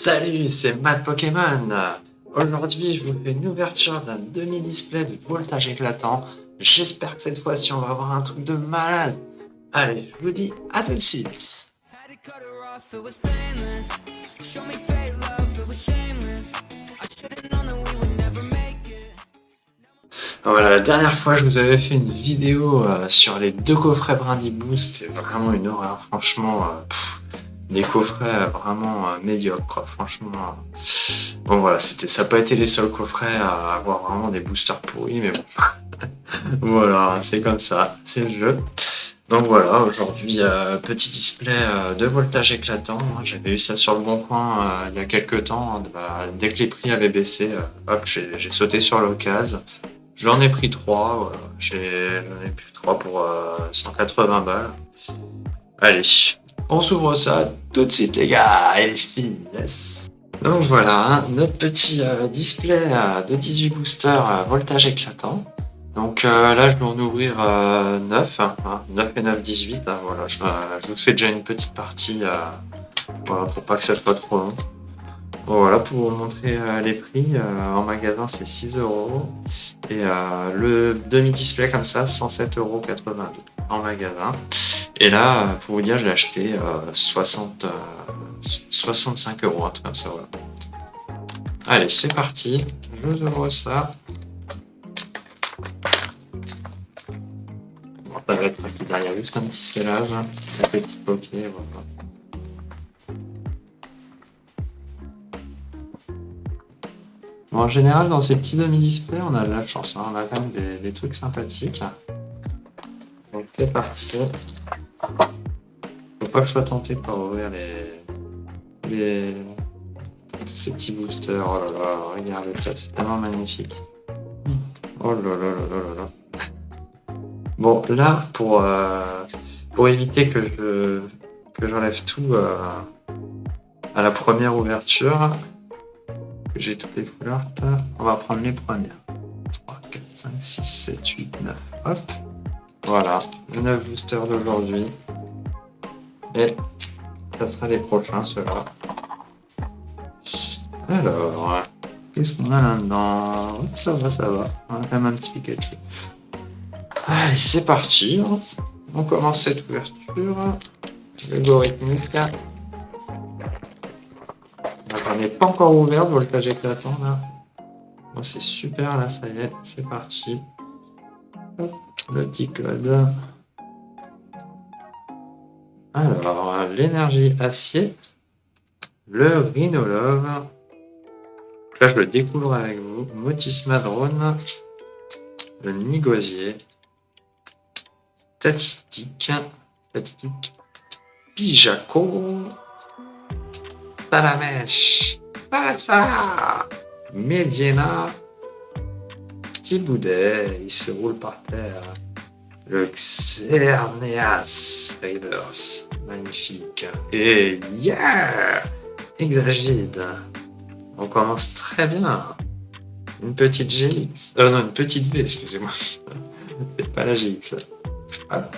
Salut, c'est Matt Pokémon. Aujourd'hui, je vous fais une ouverture d'un demi-display de voltage éclatant. J'espère que cette fois-ci, on va avoir un truc de malade. Allez, je vous dis à tout de suite. Had to cut her off, it was painless. Show me fake love, it was shameless. I should've known that we would never make it. Voilà, la dernière fois, je vous avais fait une vidéo sur les deux coffrets Brandy Boost. C'est vraiment une horreur, franchement. Des coffrets vraiment médiocres, quoi. Franchement. Bon, voilà, ça n'a pas été les seuls coffrets à avoir vraiment des boosters pourris, mais bon. Voilà, c'est comme ça, c'est le jeu. Donc voilà, aujourd'hui, petit display de voltage éclatant. J'avais eu ça sur le bon coin il y a quelques temps. Dès que les prix avaient baissé, hop, j'ai sauté sur l'occasion. J'en ai pris 3, voilà. J'en ai pris 3 pour 180 balles. Allez, on s'ouvre ça tout de suite, les gars et les filles. Yes. Donc voilà, hein, notre petit display de 18 boosters voltage éclatant. Donc là, je vais en ouvrir 9, hein, 9 et 9, 18. Hein, voilà, je vous fais déjà une petite partie voilà, pour pas que ça soit trop long. Bon, voilà, pour vous montrer les prix, en magasin c'est 6 € et le demi-display comme ça, 107,82 € en magasin. Et là, pour vous dire, je l'ai acheté 65 €, un truc comme ça, voilà. Allez, c'est parti, je vous ouvre ça. Bon, ça va être rapide, il y a juste un petit scellage, un petit poké, voilà. Bon, en général, dans ces petits demi-displays, on a de la chance, hein, on a quand même des trucs sympathiques. Donc c'est parti. Faut pas que je sois tenté par ouvrir ces petits boosters. Oh là là, regardez ça, c'est tellement magnifique. Oh là là là là là là. Bon, là, pour éviter que j'enlève tout à la première ouverture, que j'ai toutes les couleurs, on va prendre les premières. 3, 4, 5, 6, 7, 8, 9. Hop. Voilà, le 9 boosters d'aujourd'hui. Et ça sera les prochains, ceux-là. Alors, qu'est-ce qu'on a là-dedans? Ça va, ça va. On a quand même un petit Pikachu. Allez, c'est parti. On commence cette ouverture. L'algorithmique. J'en ai pas encore ouvert, le voltage éclatant là. Bon, c'est super là, ça y est, c'est parti. Hop, le petit code. Alors, l'énergie acier, le Rhinolove. Là, je le découvre avec vous. Motisma Drone, le Nigosier, statistique, Pijaco, Salamèche, Salasa, Mediena, Petit Boudet, il se roule par terre. Le Xerneas Raiders, magnifique. Et yeah, Exagide. On commence très bien. Une petite GX. Non, une petite V, excusez-moi. C'est pas la GX. Hop.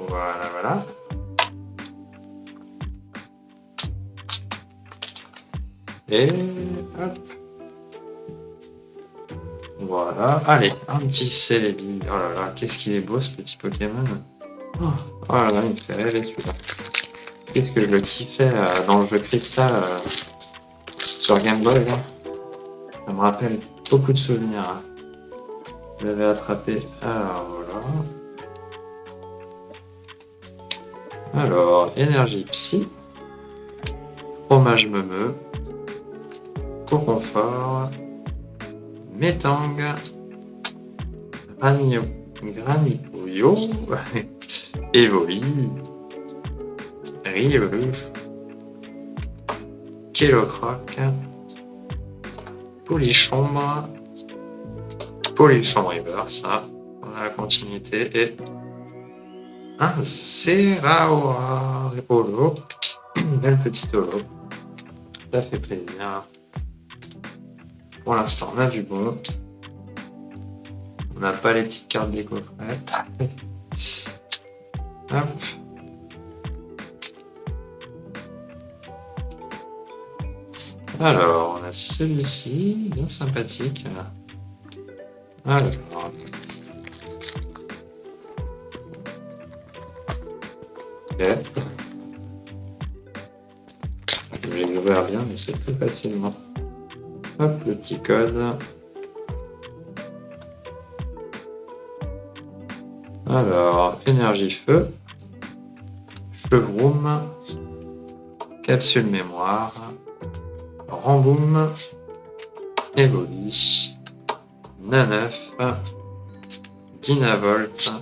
Voilà, voilà. Et hop. Voilà. Allez, un petit Celebi. Oh là là, qu'est-ce qu'il est beau ce petit Pokémon. Oh là là, il me fait rêver celui-là. Qu'est-ce que je le kiffais dans le jeu Crystal sur Game Boy là. Ça me rappelle beaucoup de souvenirs. Hein. Je l'avais attrapé. Alors voilà. Alors, énergie psy. Fromage meumeux. Coconfort. Métang. Granipouillot. Evoli. Rioluf. Kellocroc. Polichombre. Polichon River, ça. On a la continuité. Et un Zeraora Holo. Belle petite holo. Ça fait plaisir. Pour l'instant, on a du bon. On n'a pas les petites cartes des coffrets. Hop. Alors, on a celui-ci, bien sympathique. Alors, ok. Je vais l'ouvrir bien, mais c'est plus facilement. Hop, le petit code. Alors, énergie feu, chevroom, capsule mémoire, ramboom, évoli, naneuf, dynavolt,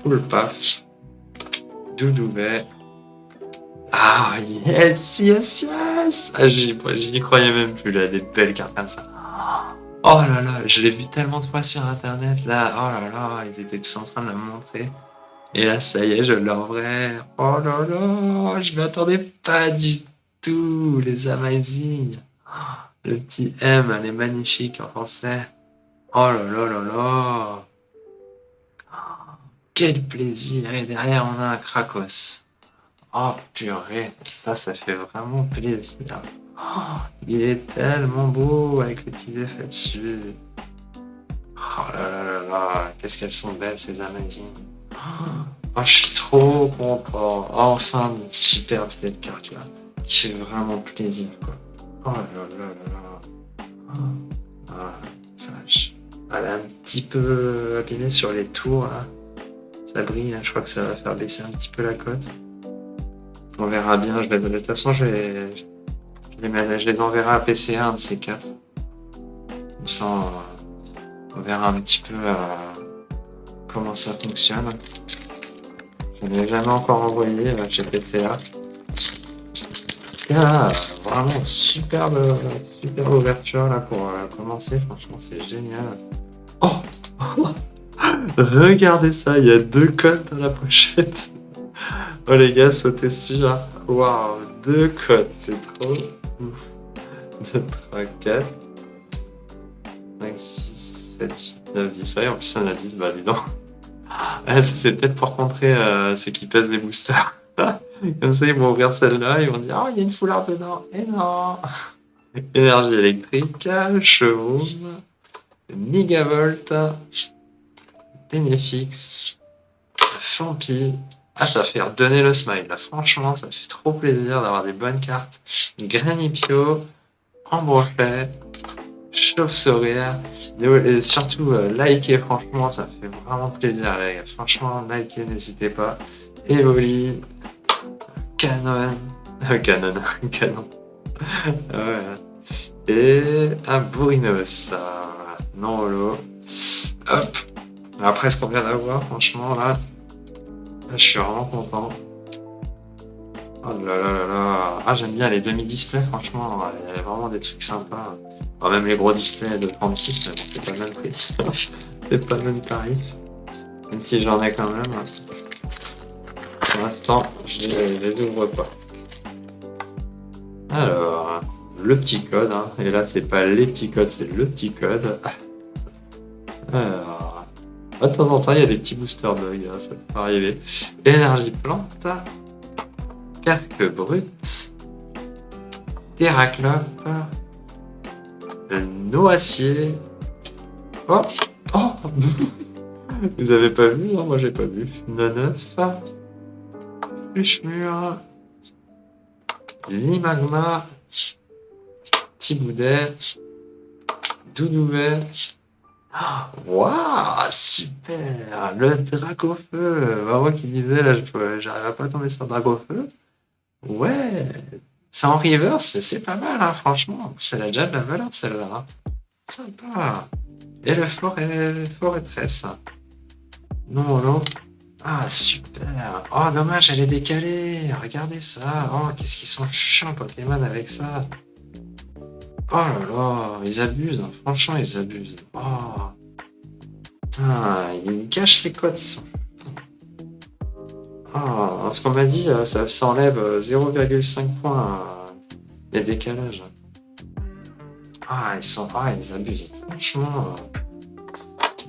poulpaf, doudouvet. Ah, yes, yes, yes! Ah, j'y croyais même plus, là, des belles cartes comme ça. Oh là là, je l'ai vu tellement de fois sur internet, là. Oh là là, ils étaient tous en train de me montrer. Et là, ça y est, je l'ai en vrai. Oh là là, je m'attendais pas du tout, les Amazing. Le petit M, elle est magnifique en français. Oh là là là là. Quel plaisir. Et derrière, on a un Krakos. Oh purée, ça fait vraiment plaisir. Oh, il est tellement beau avec les petits effets dessus. Oh là là là là, qu'est-ce qu'elles sont belles ces Amazing. Oh, je suis trop content. Enfin, une super petite carte là. Qui fait vraiment plaisir quoi. Oh là là là là. Ah, vache. Elle est un petit peu abîmée sur les tours là. Ça brille, là. Je crois que ça va faire baisser un petit peu la cote. On verra bien. De toute façon, je les enverrai à PCA, un de ces quatre. Comme ça, on verra un petit peu comment ça fonctionne. Je ne l'ai jamais encore envoyé chez PCA. Ah, vraiment superbe ouverture là pour commencer. Franchement, c'est génial. Oh, regardez ça, il y a 2 codes dans la pochette. Oh les gars, sautez dessus là. Waouh, 2 codes, c'est trop ouf. 2, 3, 4, 5, 6, 7, 8, 9, 10. Ouais, en plus on a 10, bah dis donc. Ah, ça, c'est peut-être pour contrer ceux qui pèsent les boosters. Comme ça, ils vont ouvrir celle-là, ils vont dire oh, il y a une foulard dedans. Et non. Énergie électrique, chevaux, mégavolt, Benefix, Fampi. Ah, ça fait redonner le smile. Là, franchement, ça fait trop plaisir d'avoir des bonnes cartes. Granipio, Ambrofet, Chauve-sourire. Et surtout, likez, franchement, ça fait vraiment plaisir, les gars. Franchement, likez, n'hésitez pas. Evoli, Canon. Canon. Ouais. Et un Bourrinos. Non holo. Hop. Après ce qu'on vient d'avoir, franchement, là, je suis vraiment content. Oh là là là là. Ah, j'aime bien les demi-displays, franchement. Il y a vraiment des trucs sympas. Enfin, même les gros displays de 36, mais bon, c'est pas le même prix. C'est pas le même tarif. Même si j'en ai quand même. Pour l'instant, je les ouvre pas. Alors, le petit code. Hein. Et là, c'est pas les petits codes, c'est le petit code. Alors, de temps en temps, il y a des petits booster bugs. Hein, ça peut arriver. Énergie plante. Casque brut. Terraclope. Noacier. Oh, oh. Vous avez pas vu? Non, moi j'ai pas vu. Neuf. Fluchemur. Limagma. Thiboudet. Doudouvet. Waouh, super! Le Dracofeu! Bah, moi qui disais, là, j'arrive pas à tomber sur le Dracofeu. Ouais! C'est en reverse, mais c'est pas mal, hein, franchement. En plus, elle a déjà de la valeur, celle-là. Hein. Sympa! Et le forêt tresse. Non, non. Ah, super! Oh, dommage, elle est décalée! Regardez ça! Oh, qu'est-ce qu'ils sont chiants, Pokémon, avec ça! Oh là là, ils abusent, hein. Franchement, ils abusent. Oh, putain, ils gâchent les codes, ils sont. Oh, ce qu'on m'a dit, ça enlève 0,5 points les décalages. Ah, ils abusent. Franchement.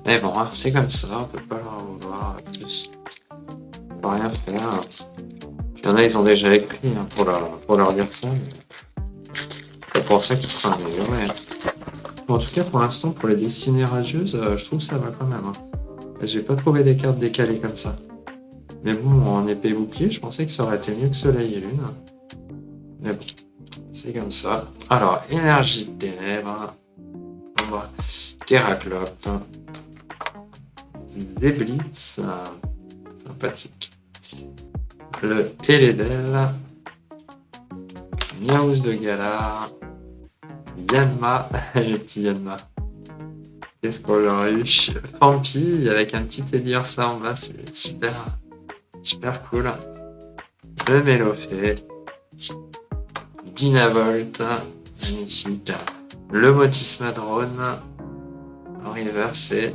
Mais bon, hein, c'est comme ça, on peut pas leur en vouloir plus. On peut rien faire. Il y en a, ils ont déjà écrit hein, pour leur dire ça. Mais... peut-être pour ça qu'il sera amélioré. En tout cas, pour l'instant, pour les destinées radieuses, je trouve que ça va quand même. Hein. J'ai pas trouvé des cartes décalées comme ça. Mais bon, en épée bouclier, je pensais que ça aurait été mieux que Soleil et Lune. Mais bon, c'est comme ça. Alors, énergie de ténèbres. Terraclope. Zeblitz. Sympathique. Le Télédel. Miaous de Galar. Yanma. Le petit Yanma. Qu'est-ce qu'on leur a eu? Fampi avec un petit Elior ça en bas, c'est super, super cool. Le Mélophée. Dynavolt. Magnifique. Le Motisma Drone. En reverse, c'est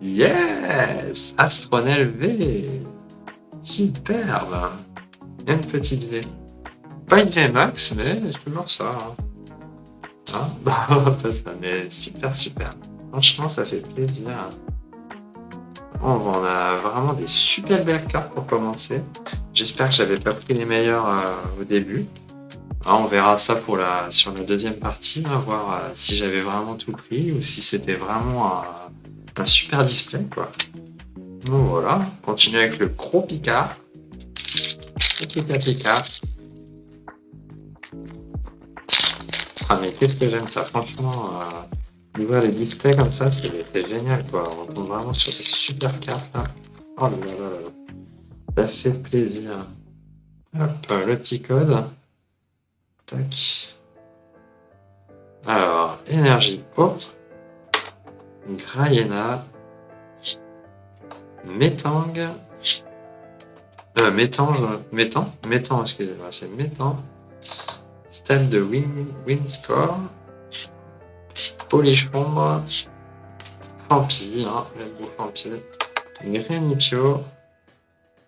yes! Astronel V! Superbe! Une petite V. Pas une V max, mais c'est toujours ça. Hein, pas ça, mais super, super. Franchement, ça fait plaisir. On a vraiment des super belles cartes pour commencer. J'espère que j'avais pas pris les meilleures au début. On verra ça sur la deuxième partie, hein, voir si j'avais vraiment tout pris ou si c'était vraiment un super display, quoi. Donc voilà, on continue avec le gros Pika. Pika. Ah mais qu'est-ce que j'aime ça, franchement, voir les displays comme ça, c'est génial, quoi. On tombe vraiment sur des super cartes, là. Oh là là, ça fait plaisir. Hop, le petit code. Tac. Alors, énergie eau, Grayena, Métang, Métan, excusez-moi, c'est Métan, Stade de Windscore, Polychombre, Fampi, hein, le beau Fampi, Grenipio,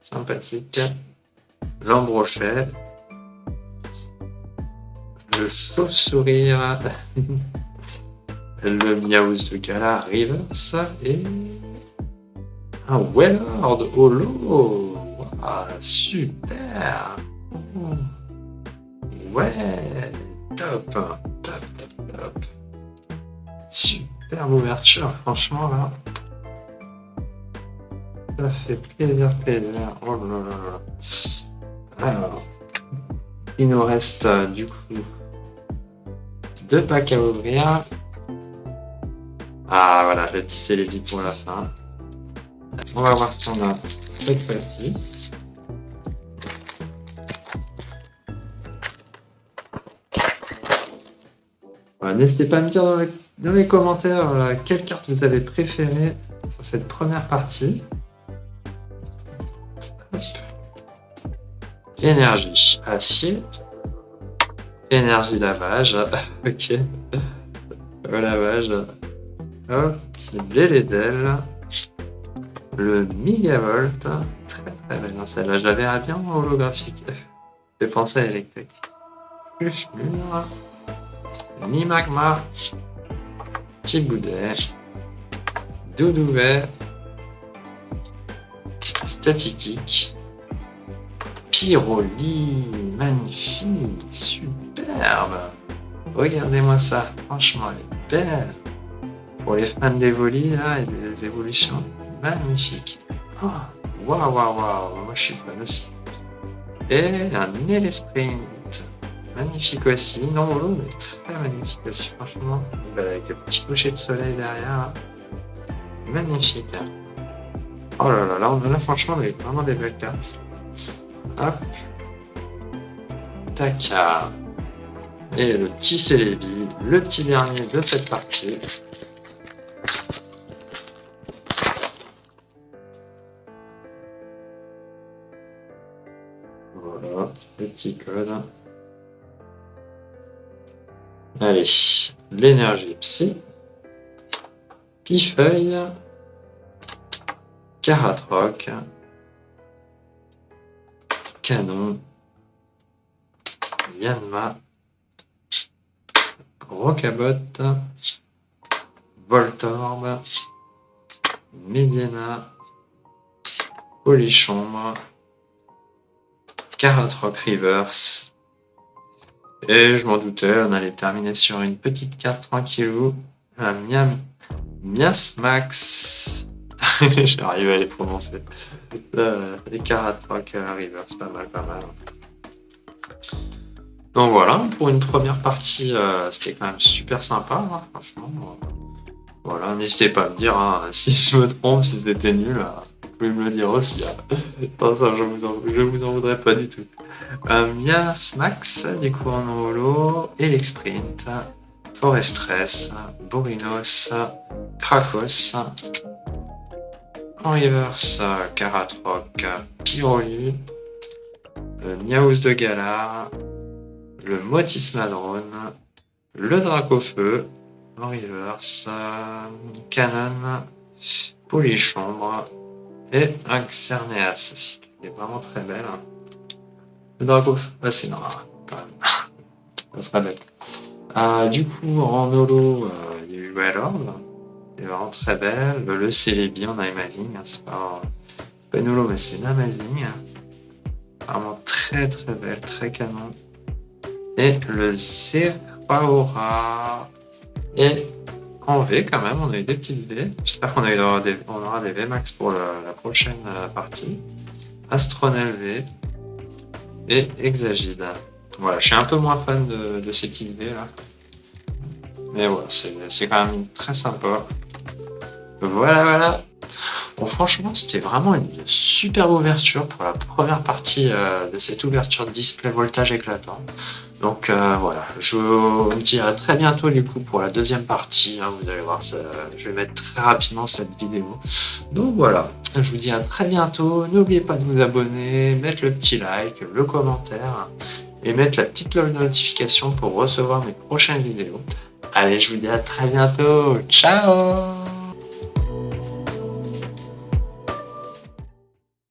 sympathique, Lambrochet, le chauve-sourire, le Miaous de Galar Reverse et un Wellord Holo. Wow, super. Ouais, top. Superbe ouverture, franchement là. Ça fait plaisir. Oh là là. Alors, il nous reste du coup 2 packs à ouvrir. Ah voilà, j'ai tissé les billes pour la fin. On va voir ce qu'on a cette fois-ci. N'hésitez pas à me dire dans les commentaires quelle carte vous avez préférée sur cette première partie. Hop. Énergie acier. Énergie lavage. Ok. Le lavage. Hop. Bélédel. Le Migavolt. Très belle. Celle-là, je la verrais bien en holographique. Je vais penser à électrique. Fluchemur. Mi-magma, Thiboudet, Doudouvet, Statitique, Pyroli, magnifique, superbe. Regardez-moi ça, franchement, elle est belle. Pour les fans d'Evoli, là, et des évolutions, magnifique. Waouh, moi je suis fan aussi. Et un Elespring. Magnifique aussi, non holo, mais très magnifique aussi, franchement. Avec le petit coucher de soleil derrière. Magnifique. Oh là là, là, on a franchement vraiment des belles cartes. Hop. Tac. Et le petit Célébi, le petit dernier de cette partie. Voilà, le petit code. Allez, l'énergie psy, Pifeuille, Caratroc, Canon, Yanma, Rocabot, Voltorb, Mediana, Polychombre, Caratroc Reverse Et je m'en doutais, on allait terminer sur une petite carte tranquillou. Un Mias Max. J'arrive à les prononcer. Les Karat Rock River, c'est pas mal, pas mal. Donc voilà, pour une première partie, c'était quand même super sympa, hein, franchement. Voilà, n'hésitez pas à me dire hein, si je me trompe, si c'était nul. Vous pouvez me le dire aussi. Hein. Non, ça, je vous en voudrais pas du tout. Mias Max, du coup en holo, Elexprint, Forestress, Borinos, Krakos, en reverse, Karatrock, Pyroli, le Miaus de Galar, le Motis Madrone, le Dracofeu, en reverse, Canon, Polychambre et un Xerneas, qui est vraiment très belle. Le Dracofeu, c'est normal, quand même. Ça sera bête. Du coup, en holo, il y a eu Wellord, qui est vraiment très belle. Le Celebi en Amazing, c'est pas une holo, mais c'est une Amazing. Vraiment très très belle, très canon. Et le Zeraora. Et en V quand même, on a eu des petites V. J'espère qu'on aura des VMAX pour la prochaine partie. Astronel V et Exagide. Voilà, je suis un peu moins fan de ces petites V là. Mais voilà, c'est quand même très sympa. Voilà. Bon, franchement, c'était vraiment une super ouverture pour la première partie de cette ouverture de display voltage éclatant. Donc voilà, je vous dis à très bientôt du coup pour la deuxième partie. Hein, vous allez voir, je vais mettre très rapidement cette vidéo. Donc voilà, je vous dis à très bientôt. N'oubliez pas de vous abonner, mettre le petit like, le commentaire et mettre la petite cloche de notification pour recevoir mes prochaines vidéos. Allez, je vous dis à très bientôt. Ciao!